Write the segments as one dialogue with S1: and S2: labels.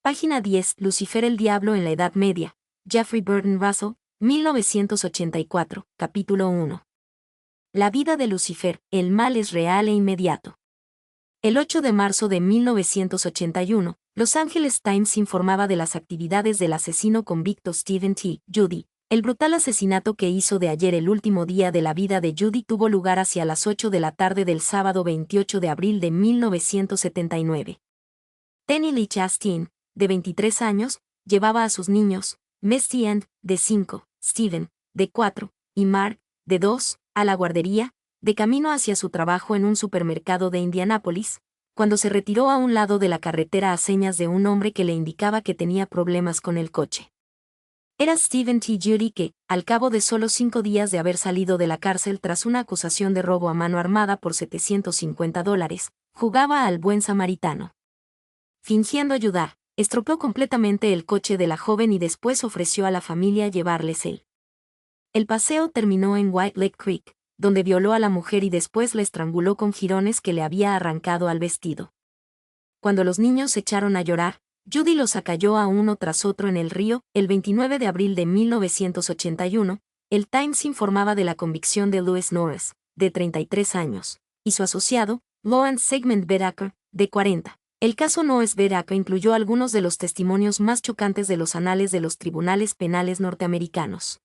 S1: Página 10. Lucifer el Diablo en la Edad Media. Jeffrey Burton Russell, 1984, capítulo 1. La vida de Lucifer, el mal es real e inmediato. El 8 de marzo de 1981, Los Angeles Times informaba de las actividades del asesino convicto Stephen T. Judy. El brutal asesinato que hizo de ayer el último día de la vida de Judy tuvo lugar hacia las 8 de la tarde del sábado 28 de abril de 1979. Tenny Lee Chastain, de 23 años, llevaba a sus niños, Misty Ann, de 5, Steven, de 4, y Mark, de 2, a la guardería, de camino hacia su trabajo en un supermercado de Indianápolis, cuando se retiró a un lado de la carretera a señas de un hombre que le indicaba que tenía problemas con el coche. Era Stephen T. Judy que, al cabo de solo 5 días de haber salido de la cárcel tras una acusación de robo a mano armada por $750, jugaba al buen samaritano. Fingiendo ayudar, estropeó completamente el coche de la joven y después ofreció a la familia llevarles él. El paseo terminó en White Lake Creek, donde violó a la mujer y después la estranguló con jirones que le había arrancado al vestido. Cuando los niños se echaron a llorar, Judy los acalló a uno tras otro en el río. El 29 de abril de 1981, el Times informaba de la convicción de Louis Norris, de 33 años, y su asociado, Lawrence Segment Beraker, de 40. El caso Noes Beraker incluyó algunos de los testimonios más chocantes de los anales de los tribunales penales norteamericanos.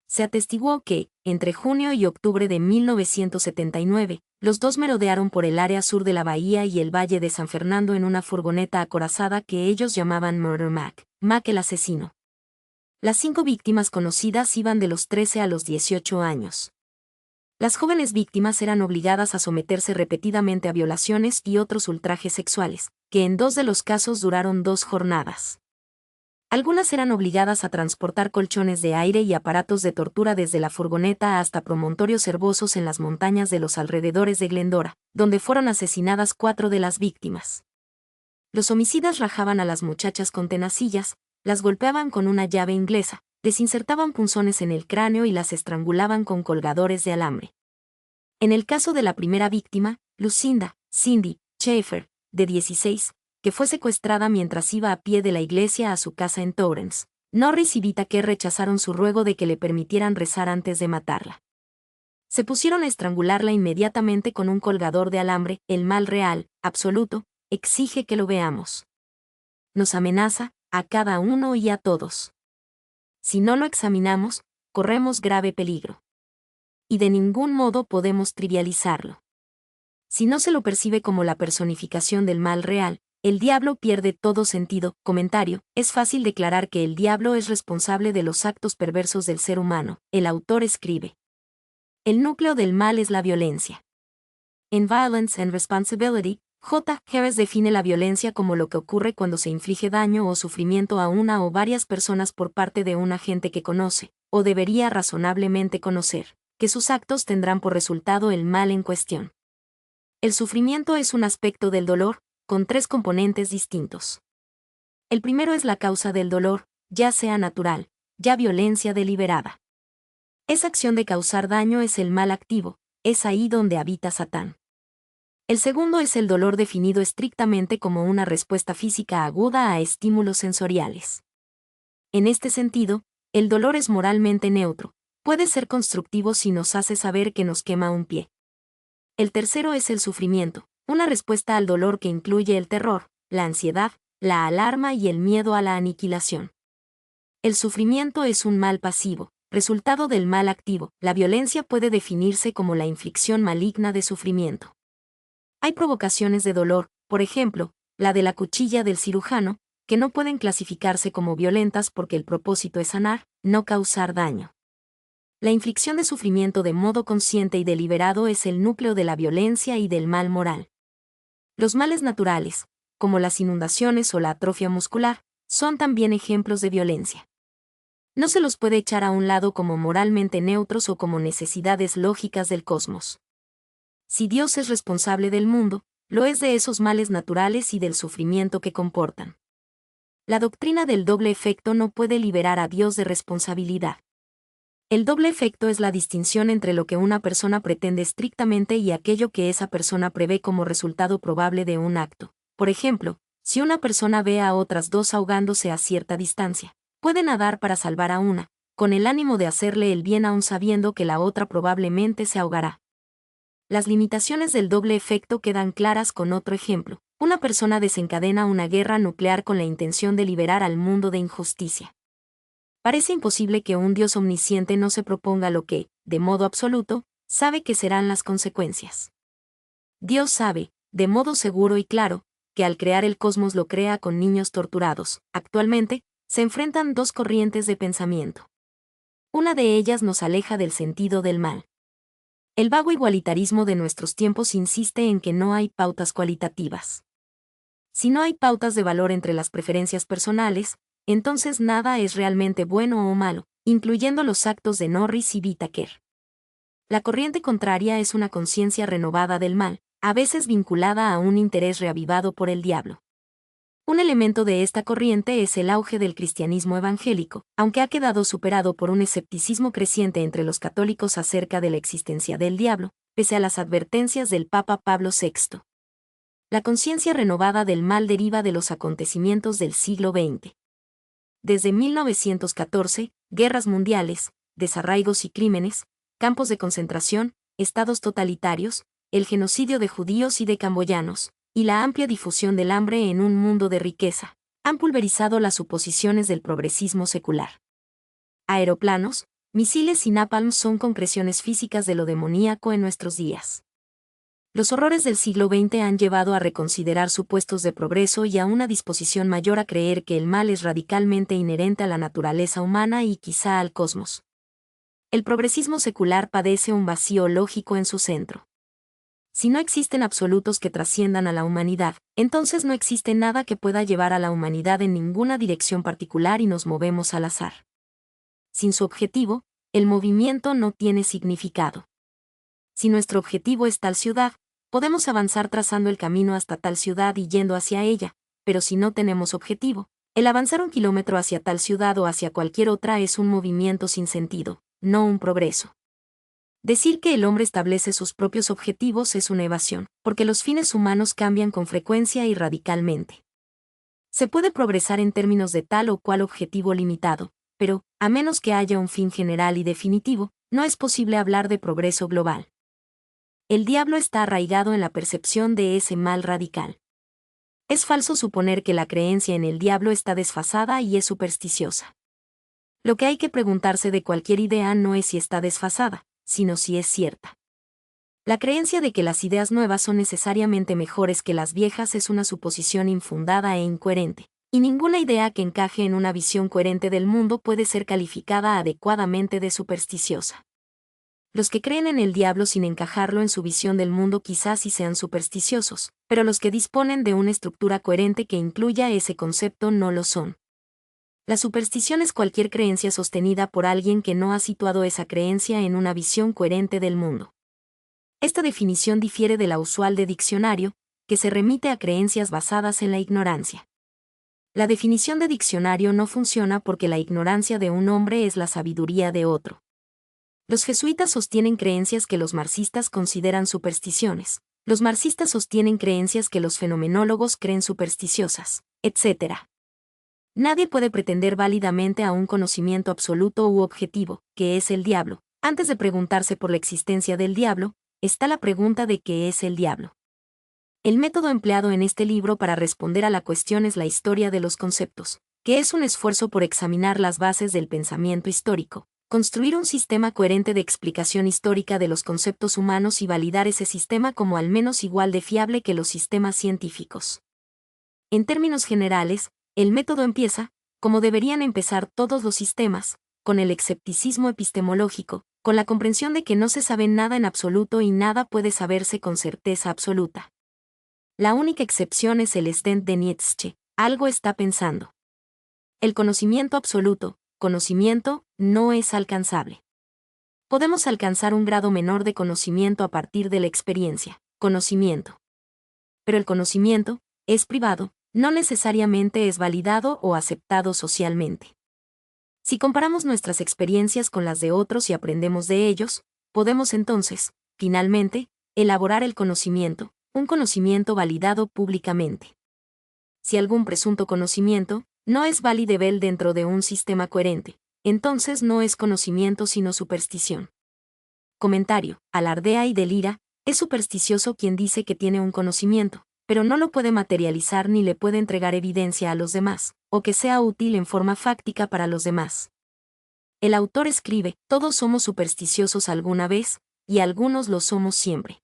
S1: Se atestiguó que, entre junio y octubre de 1979, los dos merodearon por el área sur de la bahía y el valle de San Fernando en una furgoneta acorazada que ellos llamaban Murder Mac el asesino. Las 5 víctimas conocidas iban de los 13 a los 18 años. Las jóvenes víctimas eran obligadas a someterse repetidamente a violaciones y otros ultrajes sexuales, que en 2 de los casos duraron 2 jornadas. Algunas eran obligadas a transportar colchones de aire y aparatos de tortura desde la furgoneta hasta promontorios herbosos en las montañas de los alrededores de Glendora, donde fueron asesinadas 4 de las víctimas. Los homicidas rajaban a las muchachas con tenacillas, las golpeaban con una llave inglesa, les insertaban punzones en el cráneo y las estrangulaban con colgadores de alambre. En el caso de la primera víctima, Lucinda Cindy Schaefer, de 16, que fue secuestrada mientras iba a pie de la iglesia a su casa en Torrance, Norris y Whitaker rechazaron su ruego de que le permitieran rezar antes de matarla. Se pusieron a estrangularla inmediatamente con un colgador de alambre. El mal real, absoluto, exige que lo veamos. Nos amenaza, a cada uno y a todos. Si no lo examinamos, corremos grave peligro. Y de ningún modo podemos trivializarlo. Si no se lo percibe como la personificación del mal real, el diablo pierde todo sentido. Comentario: es fácil declarar que el diablo es responsable de los actos perversos del ser humano. El autor escribe: el núcleo del mal es la violencia. En Violence and Responsibility, J. Harris define la violencia como lo que ocurre cuando se inflige daño o sufrimiento a una o varias personas por parte de un agente que conoce, o debería razonablemente conocer, que sus actos tendrán por resultado el mal en cuestión. El sufrimiento es un aspecto del dolor, con 3 componentes distintos. El primero es la causa del dolor, ya sea natural, ya violencia deliberada. Esa acción de causar daño es el mal activo, es ahí donde habita Satán. El segundo es el dolor definido estrictamente como una respuesta física aguda a estímulos sensoriales. En este sentido, el dolor es moralmente neutro, puede ser constructivo si nos hace saber que nos quema un pie. El tercero es el sufrimiento, una respuesta al dolor que incluye el terror, la ansiedad, la alarma y el miedo a la aniquilación. El sufrimiento es un mal pasivo, resultado del mal activo. La violencia puede definirse como la inflicción maligna de sufrimiento. Hay provocaciones de dolor, por ejemplo, la de la cuchilla del cirujano, que no pueden clasificarse como violentas porque el propósito es sanar, no causar daño. La inflicción de sufrimiento de modo consciente y deliberado es el núcleo de la violencia y del mal moral. Los males naturales, como las inundaciones o la atrofia muscular, son también ejemplos de violencia. No se los puede echar a un lado como moralmente neutros o como necesidades lógicas del cosmos. Si Dios es responsable del mundo, lo es de esos males naturales y del sufrimiento que comportan. La doctrina del doble efecto no puede liberar a Dios de responsabilidad. El doble efecto es la distinción entre lo que una persona pretende estrictamente y aquello que esa persona prevé como resultado probable de un acto. Por ejemplo, Si una persona ve a otras dos ahogándose a cierta distancia, puede nadar para salvar a una, con el ánimo de hacerle el bien aún sabiendo que la otra probablemente se ahogará. Las limitaciones del doble efecto quedan claras con otro ejemplo. Una persona desencadena una guerra nuclear con la intención de liberar al mundo de injusticia. Parece imposible que un Dios omnisciente no se proponga lo que, de modo absoluto, sabe que serán las consecuencias. Dios sabe, de modo seguro y claro, que al crear el cosmos lo crea con niños torturados. Actualmente, se enfrentan dos corrientes de pensamiento. Una de ellas nos aleja del sentido del mal. El vago igualitarismo de nuestros tiempos insiste en que no hay pautas cualitativas. Si no hay pautas de valor entre las preferencias personales, entonces nada es realmente bueno o malo, incluyendo los actos de Norris y Whittaker. La corriente contraria es una conciencia renovada del mal, a veces vinculada a un interés reavivado por el diablo. Un elemento de esta corriente es el auge del cristianismo evangélico, aunque ha quedado superado por un escepticismo creciente entre los católicos acerca de la existencia del diablo, pese a las advertencias del Papa Pablo VI. La conciencia renovada del mal deriva de los acontecimientos del siglo XX. Desde 1914, guerras mundiales, desarraigos y crímenes, campos de concentración, estados totalitarios, el genocidio de judíos y de camboyanos, y la amplia difusión del hambre en un mundo de riqueza, han pulverizado las suposiciones del progresismo secular. Aeroplanos, misiles y napalm son concreciones físicas de lo demoníaco en nuestros días. Los horrores del siglo XX han llevado a reconsiderar supuestos de progreso y a una disposición mayor a creer que el mal es radicalmente inherente a la naturaleza humana y quizá al cosmos. El progresismo secular padece un vacío lógico en su centro. Si no existen absolutos que trasciendan a la humanidad, entonces no existe nada que pueda llevar a la humanidad en ninguna dirección particular y nos movemos al azar. Sin su objetivo, el movimiento no tiene significado. Si nuestro objetivo es tal ciudad, podemos avanzar trazando el camino hasta tal ciudad y yendo hacia ella, pero si no tenemos objetivo, el avanzar 1 kilómetro hacia tal ciudad o hacia cualquier otra es un movimiento sin sentido, no un progreso. Decir que el hombre establece sus propios objetivos es una evasión, porque los fines humanos cambian con frecuencia y radicalmente. Se puede progresar en términos de tal o cual objetivo limitado, pero, a menos que haya un fin general y definitivo, no es posible hablar de progreso global. El diablo está arraigado en la percepción de ese mal radical. Es falso suponer que la creencia en el diablo está desfasada y es supersticiosa. Lo que hay que preguntarse de cualquier idea no es si está desfasada, sino si es cierta. La creencia de que las ideas nuevas son necesariamente mejores que las viejas es una suposición infundada e incoherente, y ninguna idea que encaje en una visión coherente del mundo puede ser calificada adecuadamente de supersticiosa. Los que creen en el diablo sin encajarlo en su visión del mundo quizás sí sean supersticiosos, pero los que disponen de una estructura coherente que incluya ese concepto no lo son. La superstición es cualquier creencia sostenida por alguien que no ha situado esa creencia en una visión coherente del mundo. Esta definición difiere de la usual de diccionario, que se remite a creencias basadas en la ignorancia. La definición de diccionario no funciona porque la ignorancia de un hombre es la sabiduría de otro. Los jesuitas sostienen creencias que los marxistas consideran supersticiones. Los marxistas sostienen creencias que los fenomenólogos creen supersticiosas, etc. Nadie puede pretender válidamente a un conocimiento absoluto u objetivo, que es el diablo. Antes de preguntarse por la existencia del diablo, está la pregunta de qué es el diablo. El método empleado en este libro para responder a la cuestión es la historia de los conceptos, que es un esfuerzo por examinar las bases del pensamiento histórico, construir un sistema coherente de explicación histórica de los conceptos humanos y validar ese sistema como al menos igual de fiable que los sistemas científicos. En términos generales, el método empieza, como deberían empezar todos los sistemas, con el escepticismo epistemológico, con la comprensión de que no se sabe nada en absoluto y nada puede saberse con certeza absoluta. La única excepción es el Stent de Nietzsche, algo está pensando. El conocimiento absoluto, conocimiento, no es alcanzable. Podemos alcanzar un grado menor de conocimiento a partir de la experiencia, conocimiento. Pero el conocimiento es privado, no necesariamente es validado o aceptado socialmente. Si comparamos nuestras experiencias con las de otros y aprendemos de ellos, podemos entonces, finalmente, elaborar el conocimiento, un conocimiento validado públicamente. si algún presunto conocimiento no es validable dentro de un sistema coherente, entonces no es conocimiento sino superstición. Comentario: alardea y delira, es supersticioso quien dice que tiene un conocimiento, pero no lo puede materializar ni le puede entregar evidencia a los demás, o que sea útil en forma fáctica para los demás. El autor escribe: todos somos supersticiosos alguna vez, y algunos lo somos siempre.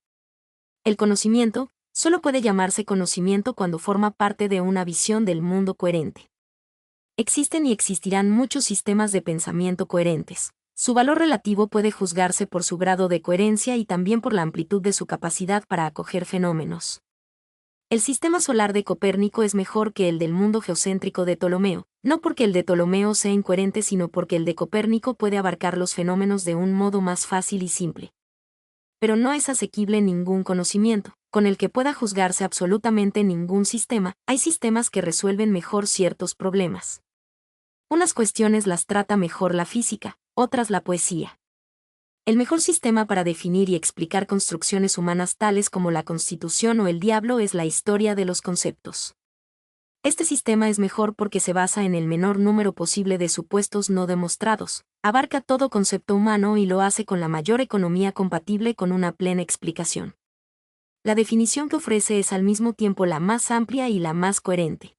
S1: El conocimiento solo puede llamarse conocimiento cuando forma parte de una visión del mundo coherente. Existen y existirán muchos sistemas de pensamiento coherentes. Su valor relativo puede juzgarse por su grado de coherencia y también por la amplitud de su capacidad para acoger fenómenos. El sistema solar de Copérnico es mejor que el del mundo geocéntrico de Ptolomeo, no porque el de Ptolomeo sea incoherente sino porque el de Copérnico puede abarcar los fenómenos de un modo más fácil y simple. Pero no es asequible ningún conocimiento, con el que pueda juzgarse absolutamente ningún sistema. Hay sistemas que resuelven mejor ciertos problemas. Unas cuestiones las trata mejor la física, otras la poesía. El mejor sistema para definir y explicar construcciones humanas tales como la Constitución o el diablo es la historia de los conceptos. Este sistema es mejor porque se basa en el menor número posible de supuestos no demostrados, abarca todo concepto humano y lo hace con la mayor economía compatible con una plena explicación. La definición que ofrece es al mismo tiempo la más amplia y la más coherente.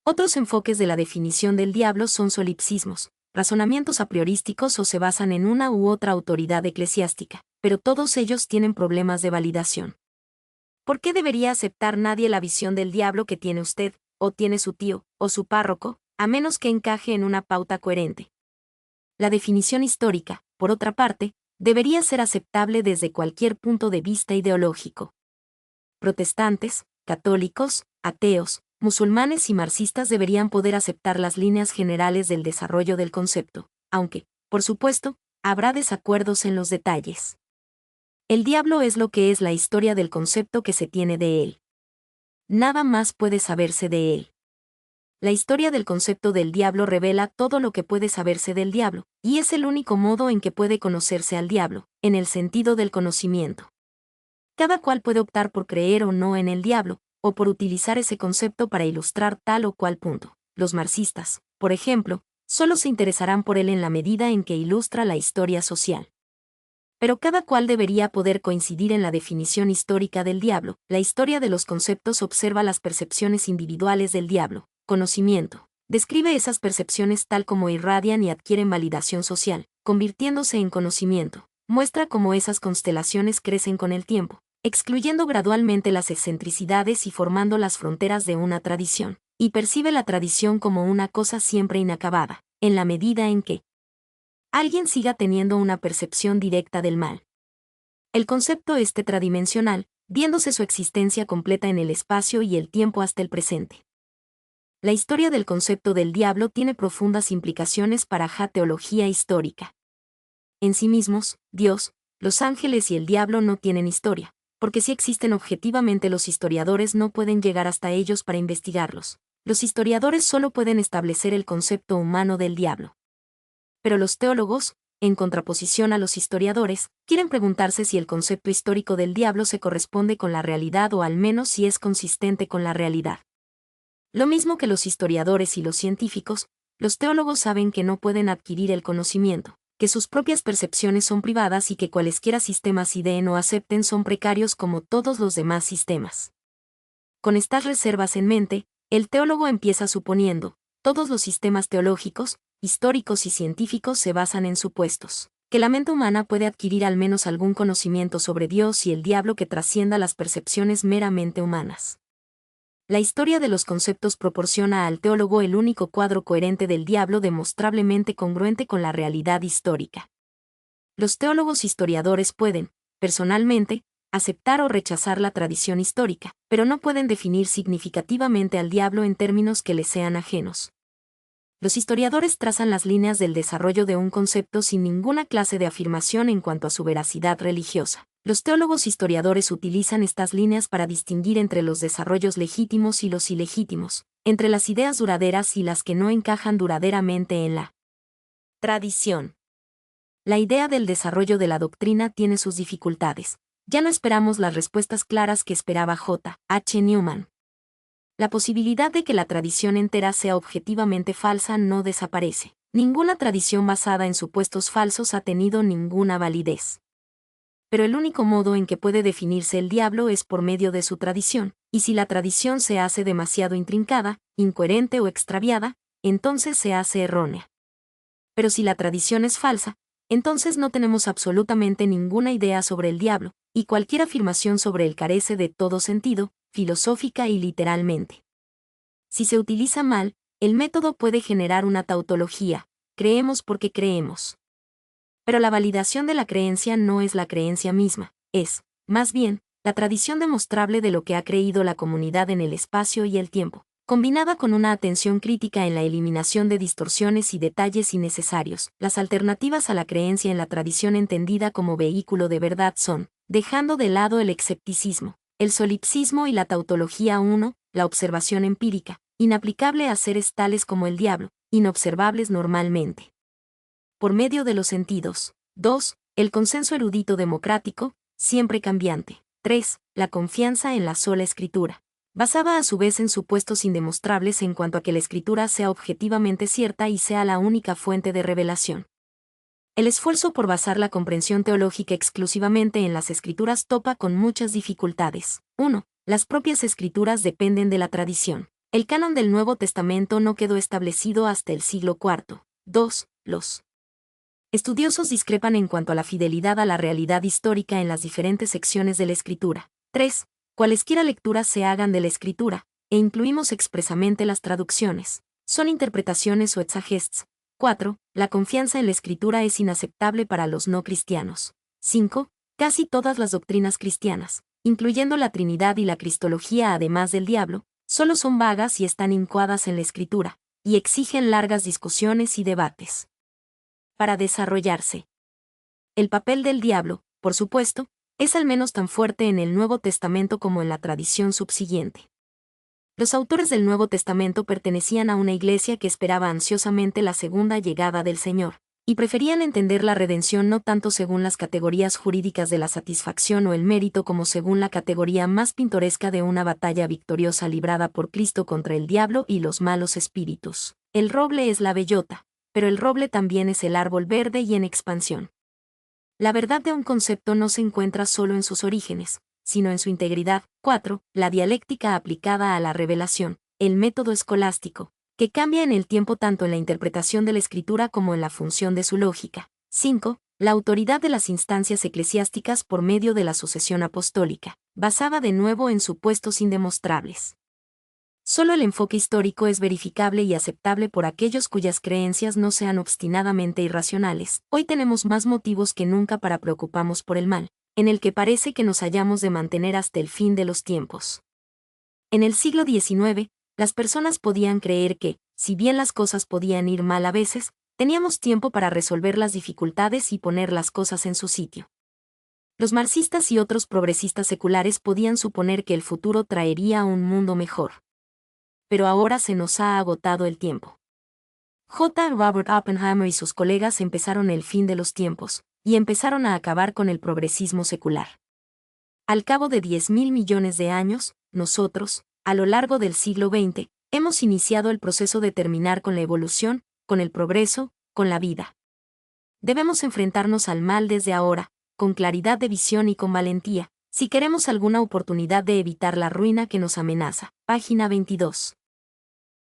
S1: Otros enfoques de la definición del diablo son solipsismos, razonamientos a priorísticos o se basan en una u otra autoridad eclesiástica, pero todos ellos tienen problemas de validación. ¿Por qué debería aceptar nadie la visión del diablo que tiene usted, o tiene su tío, o su párroco, a menos que encaje en una pauta coherente? La definición histórica, por otra parte, debería ser aceptable desde cualquier punto de vista ideológico. Protestantes, católicos, ateos, musulmanes y marxistas deberían poder aceptar las líneas generales del desarrollo del concepto, aunque, por supuesto, habrá desacuerdos en los detalles. El diablo es lo que es la historia del concepto que se tiene de él. Nada más puede saberse de él. La historia del concepto del diablo revela todo lo que puede saberse del diablo, y es el único modo en que puede conocerse al diablo, en el sentido del conocimiento. Cada cual puede optar por creer o no en el diablo, o por utilizar ese concepto para ilustrar tal o cual punto. Los marxistas, por ejemplo, solo se interesarán por él en la medida en que ilustra la historia social. Pero cada cual debería poder coincidir en la definición histórica del diablo. La historia de los conceptos observa las percepciones individuales del diablo, conocimiento. Describe esas percepciones tal como irradian y adquieren validación social, convirtiéndose en conocimiento. Muestra cómo esas constelaciones crecen con el tiempo, excluyendo gradualmente las excentricidades y formando las fronteras de una tradición, y percibe la tradición como una cosa siempre inacabada, en la medida en que alguien siga teniendo una percepción directa del mal. El concepto es tetradimensional, viéndose su existencia completa en el espacio y el tiempo hasta el presente. La historia del concepto del diablo tiene profundas implicaciones para la teología histórica. En sí mismos, Dios, los ángeles y el diablo no tienen historia, porque si existen objetivamente los historiadores no pueden llegar hasta ellos para investigarlos. Los historiadores solo pueden establecer el concepto humano del diablo. Pero los teólogos, en contraposición a los historiadores, quieren preguntarse si el concepto histórico del diablo se corresponde con la realidad o al menos si es consistente con la realidad. Lo mismo que los historiadores y los científicos, los teólogos saben que no pueden adquirir el conocimiento, que sus propias percepciones son privadas y que cualesquiera sistemas ideen o acepten son precarios como todos los demás sistemas. Con estas reservas en mente, el teólogo empieza suponiendo: todos los sistemas teológicos, históricos y científicos se basan en supuestos, que la mente humana puede adquirir al menos algún conocimiento sobre Dios y el diablo que trascienda las percepciones meramente humanas. La historia de los conceptos proporciona al teólogo el único cuadro coherente del diablo demostrablemente congruente con la realidad histórica. Los teólogos historiadores pueden, personalmente, aceptar o rechazar la tradición histórica, pero no pueden definir significativamente al diablo en términos que les sean ajenos. Los historiadores trazan las líneas del desarrollo de un concepto sin ninguna clase de afirmación en cuanto a su veracidad religiosa. Los teólogos historiadores utilizan estas líneas para distinguir entre los desarrollos legítimos y los ilegítimos, entre las ideas duraderas y las que no encajan duraderamente en la tradición. La idea del desarrollo de la doctrina tiene sus dificultades. Ya no esperamos las respuestas claras que esperaba J. H. Newman. La posibilidad de que la tradición entera sea objetivamente falsa no desaparece. Ninguna tradición basada en supuestos falsos ha tenido ninguna validez. Pero el único modo en que puede definirse el diablo es por medio de su tradición, y si la tradición se hace demasiado intrincada, incoherente o extraviada, entonces se hace errónea. Pero si la tradición es falsa, entonces no tenemos absolutamente ninguna idea sobre el diablo, y cualquier afirmación sobre él carece de todo sentido, filosófica y literalmente. Si se utiliza mal, el método puede generar una tautología, creemos porque creemos. Pero la validación de la creencia no es la creencia misma, es, más bien, la tradición demostrable de lo que ha creído la comunidad en el espacio y el tiempo, combinada con una atención crítica en la eliminación de distorsiones y detalles innecesarios. Las alternativas a la creencia en la tradición entendida como vehículo de verdad son, dejando de lado el escepticismo, el solipsismo y la tautología 1, la observación empírica, inaplicable a seres tales como el diablo, inobservables normalmente. Por medio de los sentidos. 2. El consenso erudito democrático, siempre cambiante. 3. La confianza en la sola escritura. Basada a su vez en supuestos indemostrables en cuanto a que la escritura sea objetivamente cierta y sea la única fuente de revelación. El esfuerzo por basar la comprensión teológica exclusivamente en las escrituras topa con muchas dificultades. 1. Las propias escrituras dependen de la tradición. El canon del Nuevo Testamento no quedó establecido hasta el siglo IV. 2. Los estudiosos discrepan en cuanto a la fidelidad a la realidad histórica en las diferentes secciones de la Escritura. 3. Cualesquiera lecturas se hagan de la Escritura, e incluimos expresamente las traducciones, son interpretaciones o exagests. 4. La confianza en la Escritura es inaceptable para los no cristianos. 5. Casi todas las doctrinas cristianas, incluyendo la Trinidad y la Cristología además del diablo, solo son vagas y están incoadas en la Escritura, y exigen largas discusiones y debates. Para desarrollarse. El papel del diablo, por supuesto, es al menos tan fuerte en el Nuevo Testamento como en la tradición subsiguiente. Los autores del Nuevo Testamento pertenecían a una iglesia que esperaba ansiosamente la segunda llegada del Señor, y preferían entender la redención no tanto según las categorías jurídicas de la satisfacción o el mérito como según la categoría más pintoresca de una batalla victoriosa librada por Cristo contra el diablo y los malos espíritus. El roble es la bellota, pero el roble también es el árbol verde y en expansión. La verdad de un concepto no se encuentra solo en sus orígenes, sino en su integridad. 4. La dialéctica aplicada a la revelación, el método escolástico, que cambia en el tiempo tanto en la interpretación de la escritura como en la función de su lógica. 5. La autoridad de las instancias eclesiásticas por medio de la sucesión apostólica, basada de nuevo en supuestos indemostrables. Solo el enfoque histórico es verificable y aceptable por aquellos cuyas creencias no sean obstinadamente irracionales. Hoy tenemos más motivos que nunca para preocuparnos por el mal, en el que parece que nos hayamos de mantener hasta el fin de los tiempos. En el siglo XIX, las personas podían creer que, si bien las cosas podían ir mal a veces, teníamos tiempo para resolver las dificultades y poner las cosas en su sitio. Los marxistas y otros progresistas seculares podían suponer que el futuro traería un mundo mejor. Pero ahora se nos ha agotado el tiempo. J. Robert Oppenheimer y sus colegas empezaron el fin de los tiempos, y empezaron a acabar con el progresismo secular. Al cabo de 10.000 millones de años, nosotros, a lo largo del siglo XX, hemos iniciado el proceso de terminar con la evolución, con el progreso, con la vida. Debemos enfrentarnos al mal desde ahora, con claridad de visión y con valentía, si queremos alguna oportunidad de evitar la ruina que nos amenaza. Página 22.